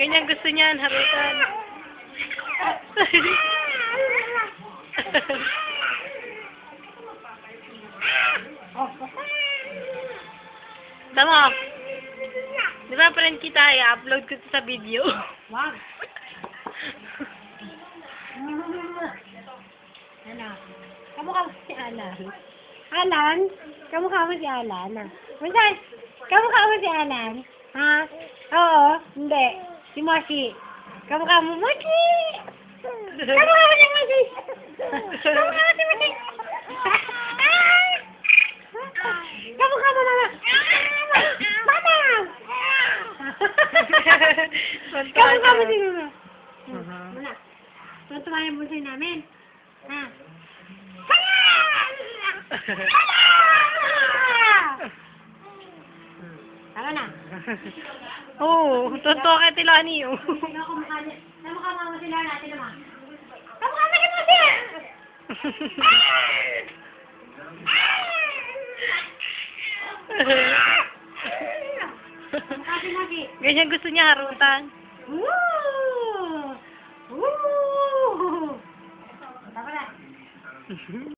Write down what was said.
Ganyan gusto niyan, harutan. Tama. Di ba friend kita, i-upload ko sa video. Wag. Ano? Kamukha mo si Alan. Alan? Kamukha mo si Alan, ah. Minsan, kamukha mo si Alan? Ha? Oo. Hindi. Si Moshi. Kamukha mo, Moshi! Kamukha mo si Moshi! Kamukha mo si Moshi! Kamukha mo, Mama! Mama! Kamukha mo si Mama. Wala. Tuntuwa yung bulsa namin. Ha? Tama na. Oo, totoo kay Tilani. Namukha mo sila natin naman. Kamukha mo si Moshi! Kamukha si Moshi. Ganyan gusto niya harutan. Woo! Woo! Tama na.